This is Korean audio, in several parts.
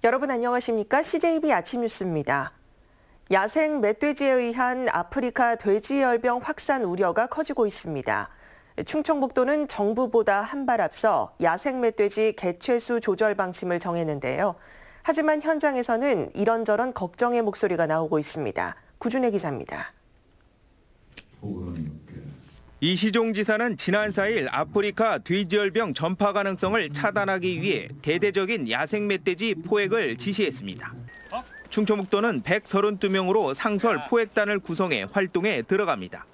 여러분 안녕하십니까? CJB 아침 뉴스입니다. 야생 멧돼지에 의한 아프리카 돼지열병 확산 우려가 커지고 있습니다. 충청북도는 정부보다 한 발 앞서 야생 멧돼지 개체수 조절 방침을 정했는데요. 하지만 현장에서는 이런저런 걱정의 목소리가 나오고 있습니다. 구준혜 기자입니다. 이시종 지사는 지난 4일 아프리카 돼지열병 전파 가능성을 차단하기 위해 대대적인 야생 멧돼지 포획을 지시했습니다. 충청북도는 132명으로 상설 포획단을 구성해 활동에 들어갑니다.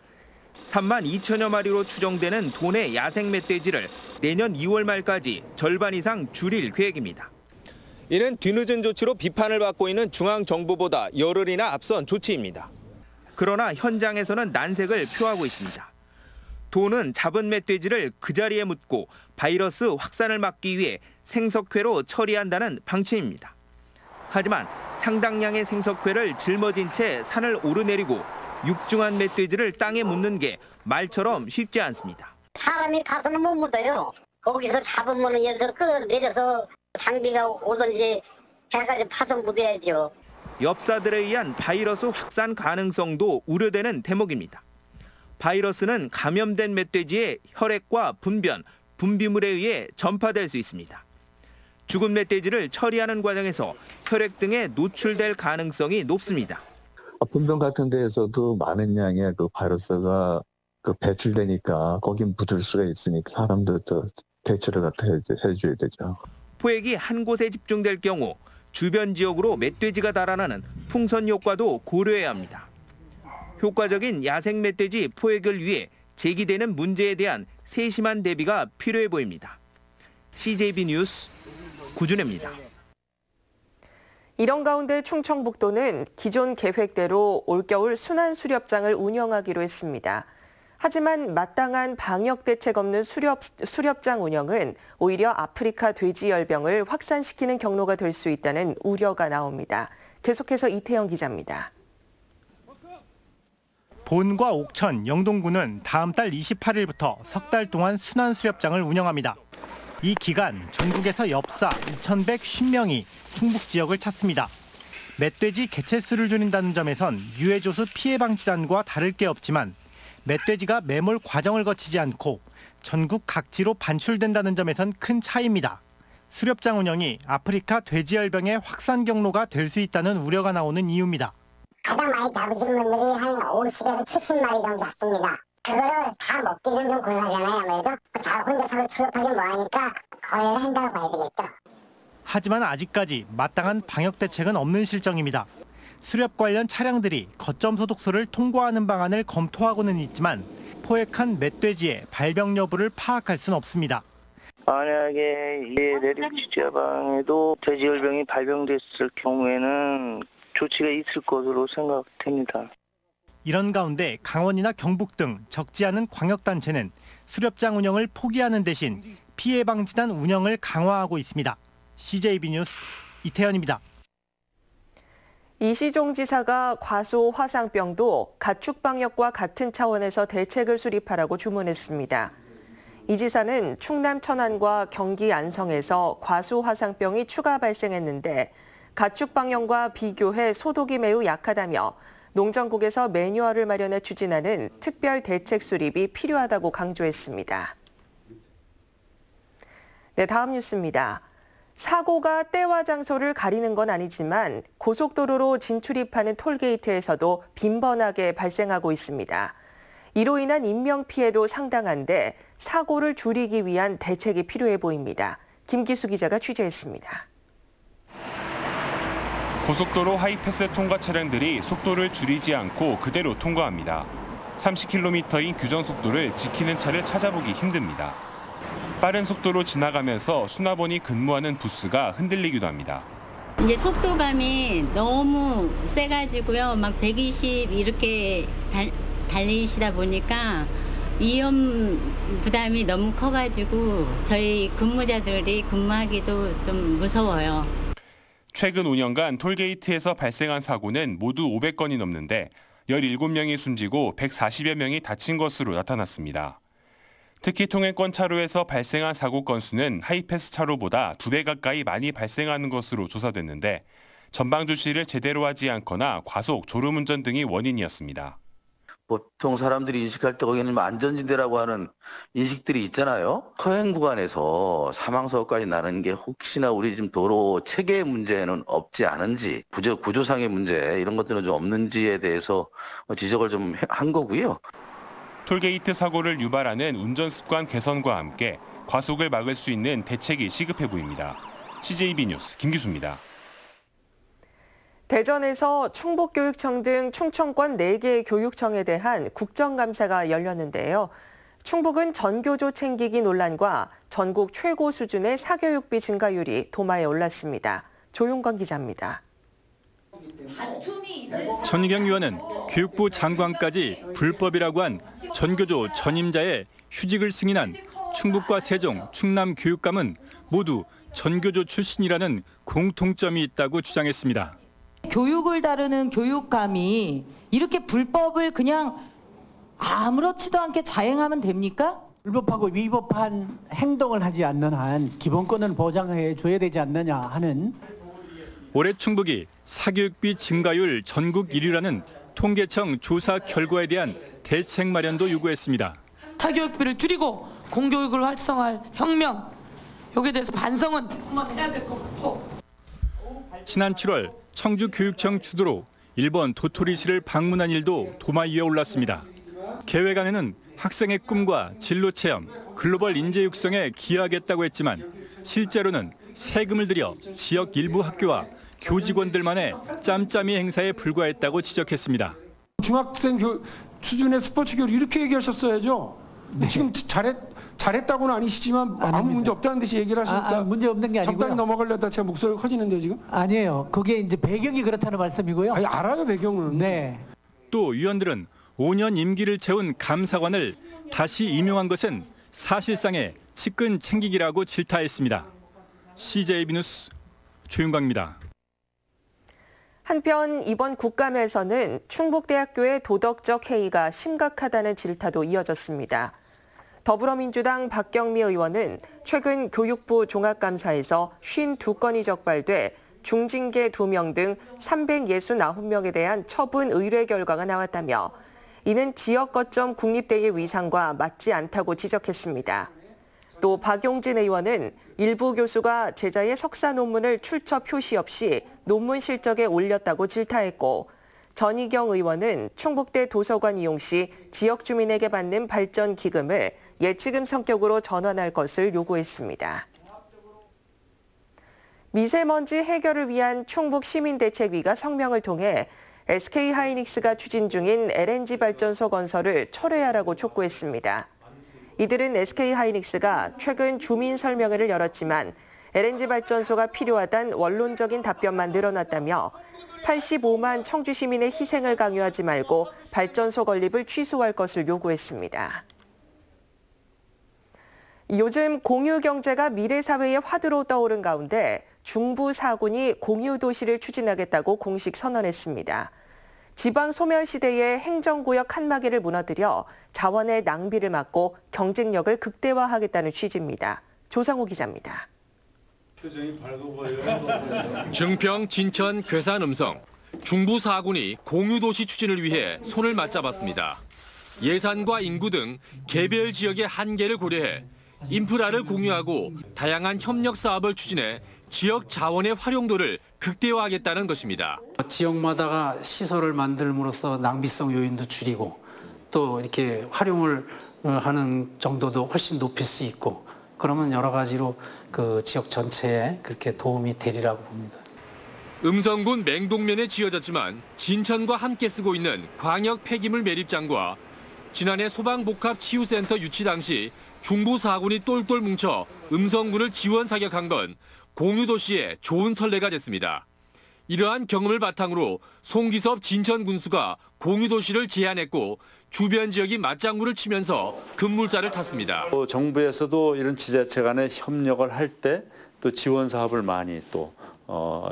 3만 2천여 마리로 추정되는 도내 야생 멧돼지를 내년 2월 말까지 절반 이상 줄일 계획입니다. 이는 뒤늦은 조치로 비판을 받고 있는 중앙정부보다 열흘이나 앞선 조치입니다. 그러나 현장에서는 난색을 표하고 있습니다. 도는 잡은 멧돼지를 그 자리에 묻고 바이러스 확산을 막기 위해 생석회로 처리한다는 방침입니다. 하지만 상당량의 생석회를 짊어진 채 산을 오르내리고 육중한 멧돼지를 땅에 묻는 게 말처럼 쉽지 않습니다. 사람이 가서는 못 묻어요. 거기서 잡으면 예를 들어 끌어내려서 장비가 오든지 해가지고 파서 묻어야죠. 엽사들에 의한 바이러스 확산 가능성도 우려되는 대목입니다. 바이러스는 감염된 멧돼지의 혈액과 분변, 분비물에 의해 전파될 수 있습니다. 죽은 멧돼지를 처리하는 과정에서 혈액 등에 노출될 가능성이 높습니다. 분변 같은 데에서도 많은 양의 바이러스가 배출되니까 거기 묻을 수가 있으니까 사람들도 대처를 갖다 해줘야 되죠. 포획이 한 곳에 집중될 경우 주변 지역으로 멧돼지가 달아나는 풍선 효과도 고려해야 합니다. 효과적인 야생 멧돼지 포획을 위해 제기되는 문제에 대한 세심한 대비가 필요해 보입니다. CJB 뉴스 구준혜입니다. 이런 가운데 충청북도는 기존 계획대로 올겨울 순환수렵장을 운영하기로 했습니다. 하지만 마땅한 방역 대책 없는 수렵장 운영은 오히려 아프리카 돼지열병을 확산시키는 경로가 될 수 있다는 우려가 나옵니다. 계속해서 이태영 기자입니다. 본과 옥천, 영동구는 다음 달 28일부터 석 달 동안 순환수렵장을 운영합니다. 이 기간 전국에서 엽사 2,150명이 충북 지역을 찾습니다. 멧돼지 개체수를 줄인다는 점에선 유해조수 피해 방지단과 다를 게 없지만 멧돼지가 매몰 과정을 거치지 않고 전국 각지로 반출된다는 점에선 큰 차이입니다. 수렵장 운영이 아프리카 돼지열병의 확산 경로가 될 수 있다는 우려가 나오는 이유입니다. 가장 많이 잡으신 분들이 한 50에서 70마리 정도 잡습니다. 그거를 다 먹기는 좀 곤란하잖아요. 아무래도 자 혼자서 수렵하기 뭐하니까 거래를 한다고 봐야 되겠죠. 하지만 아직까지 마땅한 방역 대책은 없는 실정입니다. 수렵 관련 차량들이 거점 소독소를 통과하는 방안을 검토하고는 있지만 포획한 멧돼지의 발병 여부를 파악할 수는 없습니다. 만약에 이 내륙 지자방에도 돼지열병이 발병됐을 경우에는 조치가 있을 것으로 생각됩니다. 이런 가운데 강원이나 경북 등 적지 않은 광역단체는 수렵장 운영을 포기하는 대신 피해 방지단 운영을 강화하고 있습니다. CJB 뉴스 이태현입니다. 이시종 지사가 과수 화상병도 가축 방역과 같은 차원에서 대책을 수립하라고 주문했습니다. 이 지사는 충남 천안과 경기 안성에서 과수 화상병이 추가 발생했는데 가축 방역과 비교해 소독이 매우 약하다며 농정국에서 매뉴얼을 마련해 추진하는 특별 대책 수립이 필요하다고 강조했습니다. 네, 다음 뉴스입니다. 사고가 때와 장소를 가리는 건 아니지만 고속도로로 진출입하는 톨게이트에서도 빈번하게 발생하고 있습니다. 이로 인한 인명피해도 상당한데 사고를 줄이기 위한 대책이 필요해 보입니다. 김기수 기자가 취재했습니다. 고속도로 하이패스 통과 차량들이 속도를 줄이지 않고 그대로 통과합니다. 30km인 규정 속도를 지키는 차를 찾아보기 힘듭니다. 빠른 속도로 지나가면서 수납원이 근무하는 부스가 흔들리기도 합니다. 이제 속도감이 너무 세가지고요. 막 120 이렇게 달리시다 보니까 위험 부담이 너무 커가지고 저희 근무자들이 근무하기도 좀 무서워요. 최근 5년간 톨게이트에서 발생한 사고는 모두 500건이 넘는데 17명이 숨지고 140여 명이 다친 것으로 나타났습니다. 특히 통행권 차로에서 발생한 사고 건수는 하이패스 차로보다 2배 가까이 많이 발생하는 것으로 조사됐는데 전방 주시를 제대로 하지 않거나 과속, 졸음운전 등이 원인이었습니다. 보통 사람들이 인식할 때 거기는 안전지대라고 하는 인식들이 있잖아요. 서행 구간에서 사망사고까지 나는 게 혹시나 우리 지금 도로 체계 문제는 없지 않은지, 구조상의 문제 이런 것들은 좀 없는지에 대해서 지적을 좀 한 거고요. 톨게이트 사고를 유발하는 운전습관 개선과 함께 과속을 막을 수 있는 대책이 시급해 보입니다. CJB 뉴스 김기수입니다. 대전에서 충북교육청 등 충청권 4개의 교육청에 대한 국정감사가 열렸는데요. 충북은 전교조 챙기기 논란과 전국 최고 수준의 사교육비 증가율이 도마에 올랐습니다. 조용건 기자입니다. 전희경 의원은 교육부 장관까지 불법이라고 한 전교조 전임자의 휴직을 승인한 충북과 세종, 충남 교육감은 모두 전교조 출신이라는 공통점이 있다고 주장했습니다. 교육을 다루는 교육감이 이렇게 불법을 그냥 아무렇지도 않게 자행하면 됩니까? 불법하고 위법한 행동을 하지 않는 한 기본권을 보장해 줘야 되지 않느냐 하는. 올해 충북이 사교육비 증가율 전국 1위라는 통계청 조사 결과에 대한 대책 마련도 요구했습니다. 사교육비를 줄이고 공교육을 활성화할 혁명, 여기에 대해서 반성은 해야 될 것 같고. 지난 7월 청주교육청 주도로 일본 도토리시를 방문한 일도 도마 위에 올랐습니다. 계획 안에는 학생의 꿈과 진로 체험, 글로벌 인재 육성에 기여하겠다고 했지만 실제로는 세금을 들여 지역 일부 학교와 교직원들만의 짬짬이 행사에 불과했다고 지적했습니다. 중학생 수준의 스포츠 교육 이렇게 얘기하셨어야죠. 네. 지금 잘했다고는 아니시지만 아무 문제 없다는 듯이 얘기를 하시니까 문제 없는 게 아니고요. 적당히 넘어가려다 제가 목소리가 커지는데 지금? 아니에요. 그게 이제 배경이 그렇다는 말씀이고요. 아니, 알아요 배경은. 네. 또 위원들은 5년 임기를 채운 감사관을 다시 임용한 것은 사실상의 측근 챙기기라고 질타했습니다. CJB 뉴스 조윤광입니다. 한편 이번 국감에서는 충북대학교의 도덕적 해이가 심각하다는 질타도 이어졌습니다. 더불어민주당 박경미 의원은 최근 교육부 종합감사에서 52건이 적발돼 중징계 2명 등 369명에 대한 처분 의뢰 결과가 나왔다며 이는 지역 거점 국립대의 위상과 맞지 않다고 지적했습니다. 또 박용진 의원은 일부 교수가 제자의 석사 논문을 출처 표시 없이 논문 실적에 올렸다고 질타했고 전희경 의원은 충북대 도서관 이용 시 지역 주민에게 받는 발전 기금을 예치금 성격으로 전환할 것을 요구했습니다. 미세먼지 해결을 위한 충북시민대책위가 성명을 통해 SK하이닉스가 추진 중인 LNG 발전소 건설을 철회하라고 촉구했습니다. 이들은 SK하이닉스가 최근 주민 설명회를 열었지만 LNG 발전소가 필요하다는 원론적인 답변만 늘어났다며 85만 청주 시민의 희생을 강요하지 말고 발전소 건립을 취소할 것을 요구했습니다. 요즘 공유 경제가 미래 사회의 화두로 떠오른 가운데 중부 4군이 공유 도시를 추진하겠다고 공식 선언했습니다. 지방 소멸 시대의 행정구역 칸막이를 무너뜨려 자원의 낭비를 막고 경쟁력을 극대화하겠다는 취지입니다. 조상우 기자입니다. 증평, 진천, 괴산, 음성, 중부 4군이 공유도시 추진을 위해 손을 맞잡았습니다. 예산과 인구 등 개별 지역의 한계를 고려해 인프라를 공유하고 다양한 협력 사업을 추진해 지역 자원의 활용도를 극대화하겠다는 것입니다. 지역마다가 시설을 만들므로써 낭비성 요인도 줄이고 또 이렇게 활용을 하는 정도도 훨씬 높일 수 있고 그러면 여러 가지로 그 지역 전체에 그렇게 도움이 되리라고 봅니다. 음성군 맹동면에 지어졌지만 진천과 함께 쓰고 있는 광역 폐기물 매립장과 지난해 소방복합치유센터 유치 당시 중부 4군이 똘똘 뭉쳐 음성군을 지원 사격한 건 공유도시의 좋은 선례가 됐습니다. 이러한 경험을 바탕으로 송기섭 진천군수가 공유도시를 제안했고 주변 지역이 맞장구를 치면서 급물살을 탔습니다. 정부에서도 이런 지자체 간의 협력을 할 때 또 지원 사업을 많이 또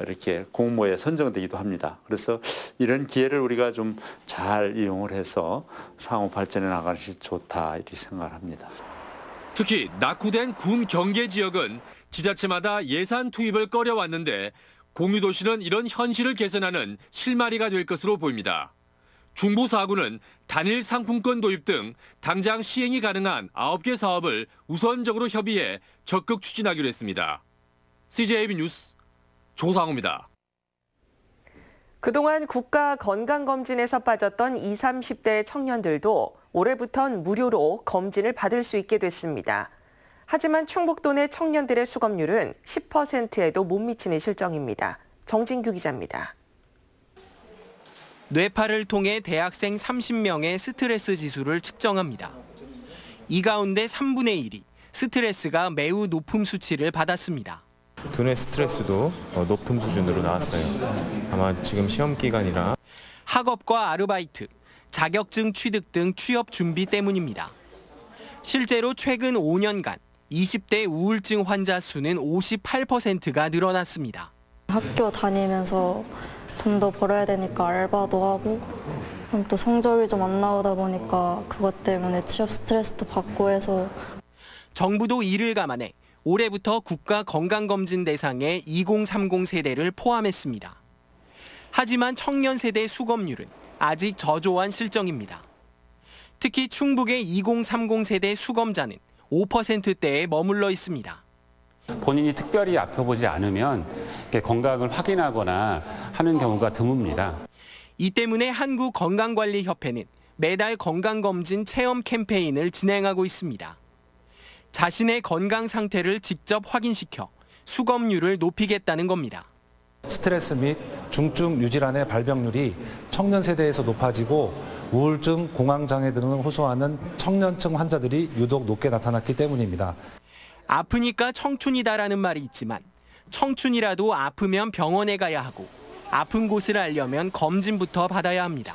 이렇게 공모에 선정되기도 합니다. 그래서 이런 기회를 우리가 좀 잘 이용을 해서 상호 발전해 나가는 것이 좋다 이렇게 생각합니다. 특히 낙후된 군 경계 지역은 지자체마다 예산 투입을 꺼려왔는데 공유도시는 이런 현실을 개선하는 실마리가 될 것으로 보입니다. 중부 4구는 단일 상품권 도입 등 당장 시행이 가능한 9개 사업을 우선적으로 협의해 적극 추진하기로 했습니다. CJB 뉴스 조상우입니다. 그동안 국가 건강검진에서 빠졌던 20, 30대 청년들도 올해부턴 무료로 검진을 받을 수 있게 됐습니다. 하지만 충북도 내 청년들의 수검률은 10%에도 못 미치는 실정입니다. 정진규 기자입니다. 뇌파를 통해 대학생 30명의 스트레스 지수를 측정합니다. 이 가운데 3분의 1이 스트레스가 매우 높은 수치를 받았습니다. 두뇌 스트레스도 높은 수준으로 나왔어요. 아마 지금 시험 기간이라. 학업과 아르바이트, 자격증 취득 등 취업 준비 때문입니다. 실제로 최근 5년간 20대 우울증 환자 수는 58%가 늘어났습니다. 학교 다니면서 돈도 벌어야 되니까 알바도 하고 그럼 또 성적이 좀 안 나오다 보니까 그것 때문에 취업 스트레스도 받고 해서 정부도 이를 감안해 올해부터 국가 건강검진 대상에 2030 세대를 포함했습니다. 하지만 청년 세대 수검률은 아직 저조한 실정입니다. 특히 충북의 2030 세대 수검자는 5%대에 머물러 있습니다. 본인이 특별히 아파보지 않으면 건강을 확인하거나 하는 경우가 드뭅니다. 이 때문에 한국건강관리협회는 매달 건강검진 체험 캠페인을 진행하고 있습니다. 자신의 건강 상태를 직접 확인시켜 수검률을 높이겠다는 겁니다. 스트레스 및 중증 유질환의 발병률이 청년 세대에서 높아지고 우울증, 공황장애 등을 호소하는 청년층 환자들이 유독 높게 나타났기 때문입니다. 아프니까 청춘이다라는 말이 있지만 청춘이라도 아프면 병원에 가야 하고 아픈 곳을 알려면 검진부터 받아야 합니다.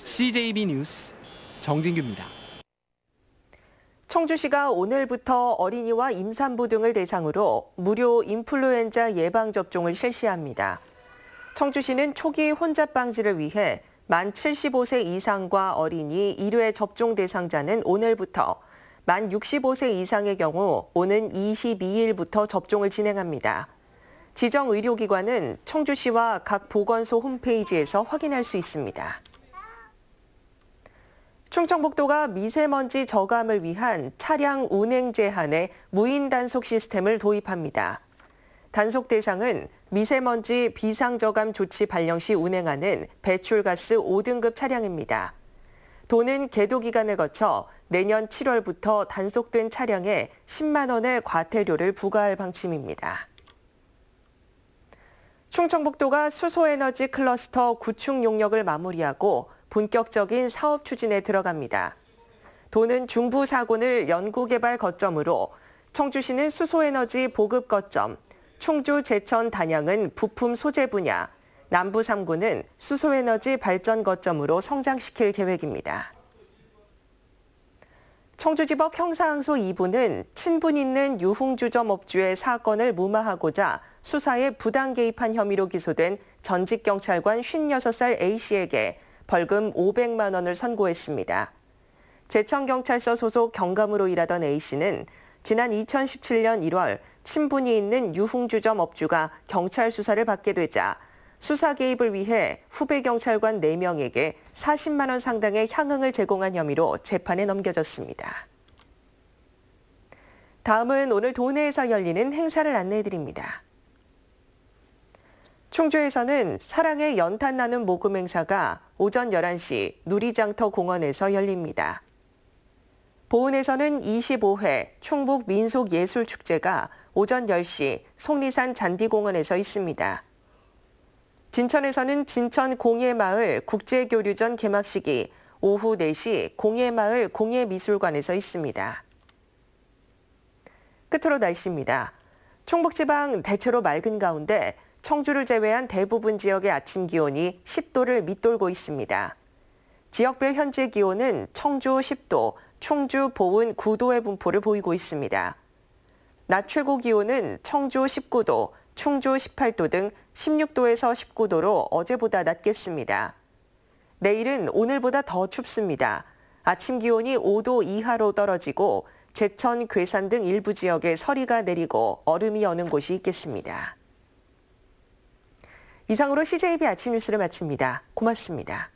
CJB 뉴스 정진규입니다. 청주시가 오늘부터 어린이와 임산부 등을 대상으로 무료 인플루엔자 예방접종을 실시합니다. 청주시는 초기 혼잡 방지를 위해 만 75세 이상과 어린이 1회 접종 대상자는 오늘부터, 만 65세 이상의 경우 오는 22일부터 접종을 진행합니다. 지정 의료기관은 청주시와 각 보건소 홈페이지에서 확인할 수 있습니다. 충청북도가 미세먼지 저감을 위한 차량 운행 제한에 무인 단속 시스템을 도입합니다. 단속 대상은 미세먼지 비상저감 조치 발령 시 운행하는 배출가스 5등급 차량입니다. 도는 계도 기간을 거쳐 내년 7월부터 단속된 차량에 10만 원의 과태료를 부과할 방침입니다. 충청북도가 수소에너지 클러스터 구축 용역을 마무리하고 본격적인 사업 추진에 들어갑니다. 도는 중부 4군을 연구개발 거점으로, 청주시는 수소에너지 보급 거점, 충주 제천 단양은 부품 소재 분야, 남부 3군은 수소에너지 발전 거점으로 성장시킬 계획입니다. 청주지법 형사항소 2부는 친분 있는 유흥주점 업주의 사건을 무마하고자 수사에 부당 개입한 혐의로 기소된 전직 경찰관 56살 A씨에게 벌금 500만 원을 선고했습니다. 제천경찰서 소속 경감으로 일하던 A씨는 지난 2017년 1월 친분이 있는 유흥주점 업주가 경찰 수사를 받게 되자 수사 개입을 위해 후배 경찰관 4명에게 40만 원 상당의 향응을 제공한 혐의로 재판에 넘겨졌습니다. 다음은 오늘 도내에서 열리는 행사를 안내해드립니다. 충주에서는 사랑의 연탄 나눔 모금 행사가 오전 11시 누리장터 공원에서 열립니다. 보은에서는 25회 충북 민속예술축제가 오전 10시 속리산 잔디공원에서 있습니다. 진천에서는 진천 공예마을 국제교류전 개막식이 오후 4시 공예마을 공예미술관에서 있습니다. 끝으로 날씨입니다. 충북지방 대체로 맑은 가운데 청주를 제외한 대부분 지역의 아침 기온이 10도를 밑돌고 있습니다. 지역별 현재 기온은 청주 10도, 충주, 보은 9도의 분포를 보이고 있습니다. 낮 최고 기온은 청주 19도, 충주 18도 등 16도에서 19도로 어제보다 낮겠습니다. 내일은 오늘보다 더 춥습니다. 아침 기온이 5도 이하로 떨어지고 제천, 괴산 등 일부 지역에 서리가 내리고 얼음이 여는 곳이 있겠습니다. 이상으로 CJB 아침 뉴스를 마칩니다. 고맙습니다.